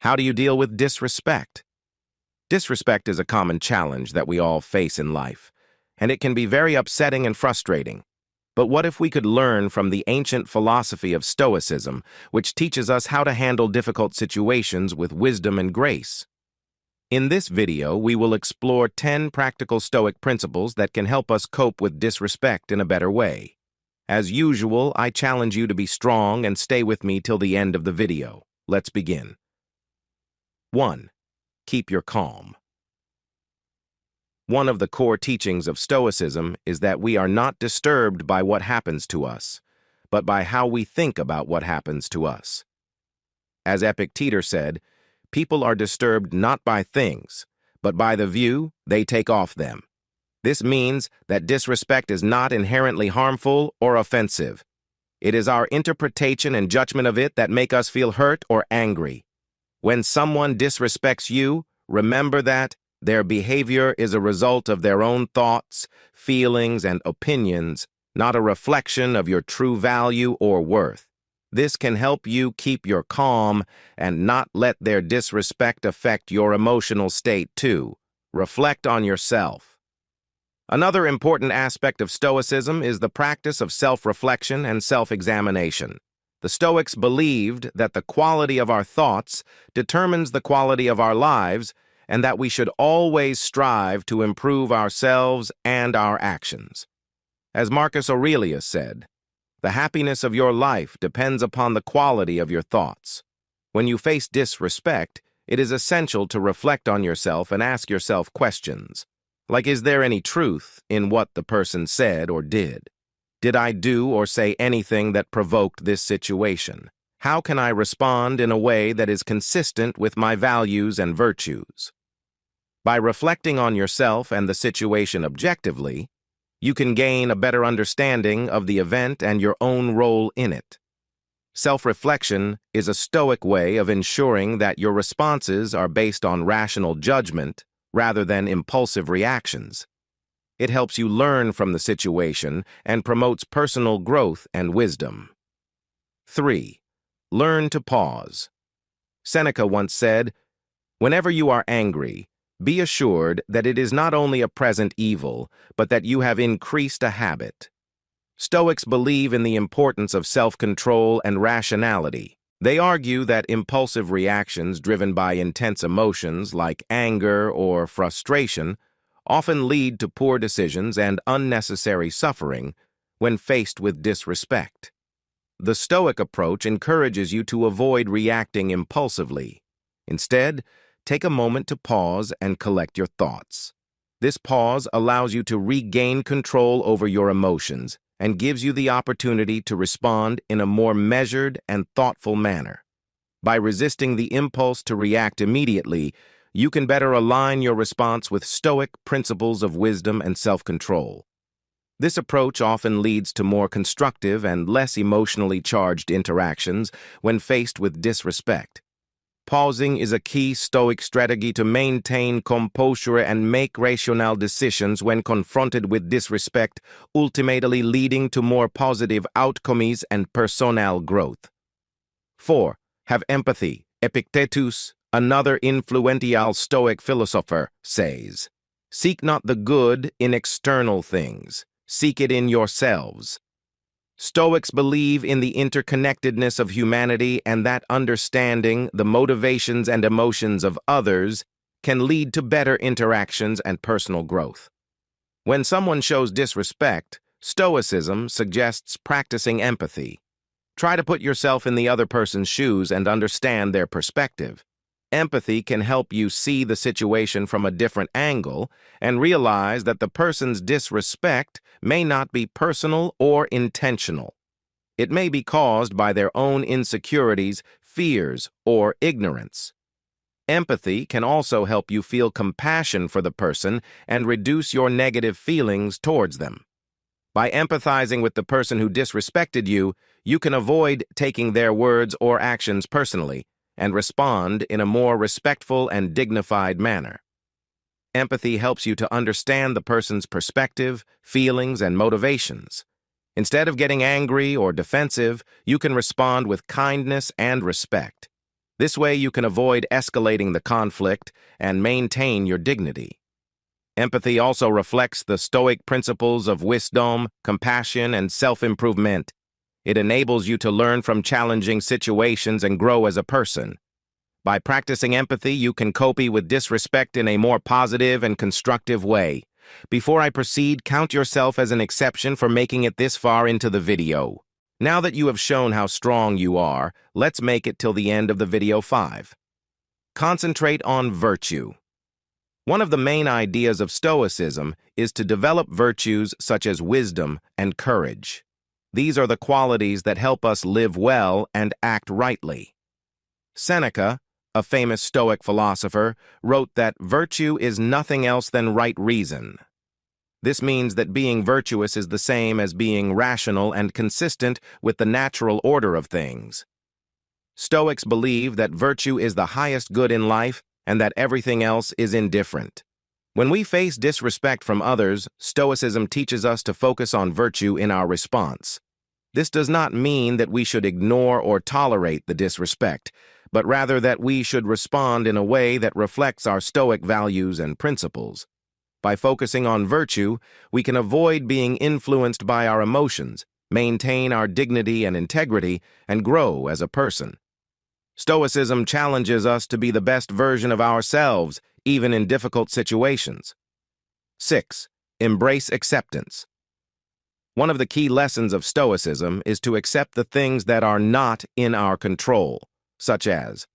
How do you deal with disrespect? Disrespect is a common challenge that we all face in life, and it can be very upsetting and frustrating. But what if we could learn from the ancient philosophy of Stoicism, which teaches us how to handle difficult situations with wisdom and grace? In this video, we will explore 10 practical Stoic principles that can help us cope with disrespect in a better way. As usual, I challenge you to be strong and stay with me till the end of the video. Let's begin. 1. Keep your calm. One of the core teachings of Stoicism is that we are not disturbed by what happens to us, but by how we think about what happens to us. As Epictetus said, people are disturbed not by things, but by the view they take off them. This means that disrespect is not inherently harmful or offensive. It is our interpretation and judgment of it that make us feel hurt or angry. When someone disrespects you, remember that their behavior is a result of their own thoughts, feelings, and opinions, not a reflection of your true value or worth. This can help you keep your calm and not let their disrespect affect your emotional state too. Reflect on yourself. Another important aspect of Stoicism is the practice of self-reflection and self-examination. The Stoics believed that the quality of our thoughts determines the quality of our lives, and that we should always strive to improve ourselves and our actions. As Marcus Aurelius said, "The happiness of your life depends upon the quality of your thoughts." When you face disrespect, it is essential to reflect on yourself and ask yourself questions. Like, is there any truth in what the person said or did? Did I do or say anything that provoked this situation? How can I respond in a way that is consistent with my values and virtues? By reflecting on yourself and the situation objectively, you can gain a better understanding of the event and your own role in it. Self-reflection is a Stoic way of ensuring that your responses are based on rational judgment rather than impulsive reactions. It helps you learn from the situation and promotes personal growth and wisdom. 3. Learn to pause. Seneca once said, "Whenever you are angry, be assured that it is not only a present evil, but that you have increased a habit." Stoics believe in the importance of self-control and rationality. They argue that impulsive reactions driven by intense emotions like anger or frustration often lead to poor decisions and unnecessary suffering when faced with disrespect. The Stoic approach encourages you to avoid reacting impulsively. Instead, take a moment to pause and collect your thoughts. This pause allows you to regain control over your emotions and gives you the opportunity to respond in a more measured and thoughtful manner. By resisting the impulse to react immediately, you can better align your response with Stoic principles of wisdom and self-control. This approach often leads to more constructive and less emotionally charged interactions when faced with disrespect. Pausing is a key Stoic strategy to maintain composure and make rational decisions when confronted with disrespect, ultimately leading to more positive outcomes and personal growth. 4. Have empathy. Epictetus, another influential Stoic philosopher, says, "Seek not the good in external things, seek it in yourselves." Stoics believe in the interconnectedness of humanity and that understanding the motivations and emotions of others can lead to better interactions and personal growth. When someone shows disrespect, Stoicism suggests practicing empathy. Try to put yourself in the other person's shoes and understand their perspective. Empathy can help you see the situation from a different angle and realize that the person's disrespect may not be personal or intentional. It may be caused by their own insecurities, fears, or ignorance. Empathy can also help you feel compassion for the person and reduce your negative feelings towards them. By empathizing with the person who disrespected you, you can avoid taking their words or actions personally and respond in a more respectful and dignified manner. Empathy helps you to understand the person's perspective, feelings, and motivations. Instead of getting angry or defensive, you can respond with kindness and respect. This way you can avoid escalating the conflict and maintain your dignity. Empathy also reflects the Stoic principles of wisdom, compassion, and self-improvement. It enables you to learn from challenging situations and grow as a person. By practicing empathy, you can cope with disrespect in a more positive and constructive way. Before I proceed, count yourself as an exception for making it this far into the video. Now that you have shown how strong you are, let's make it till the end of the video 5. Concentrate on virtue. One of the main ideas of Stoicism is to develop virtues such as wisdom and courage. These are the qualities that help us live well and act rightly. Seneca, a famous Stoic philosopher, wrote that virtue is nothing else than right reason. This means that being virtuous is the same as being rational and consistent with the natural order of things. Stoics believe that virtue is the highest good in life and that everything else is indifferent. When we face disrespect from others, Stoicism teaches us to focus on virtue in our response. This does not mean that we should ignore or tolerate the disrespect, but rather that we should respond in a way that reflects our Stoic values and principles. By focusing on virtue, we can avoid being influenced by our emotions, maintain our dignity and integrity, and grow as a person. Stoicism challenges us to be the best version of ourselves, even in difficult situations. 6. Embrace acceptance. One of the key lessons of Stoicism is to accept the things that are not in our control, such as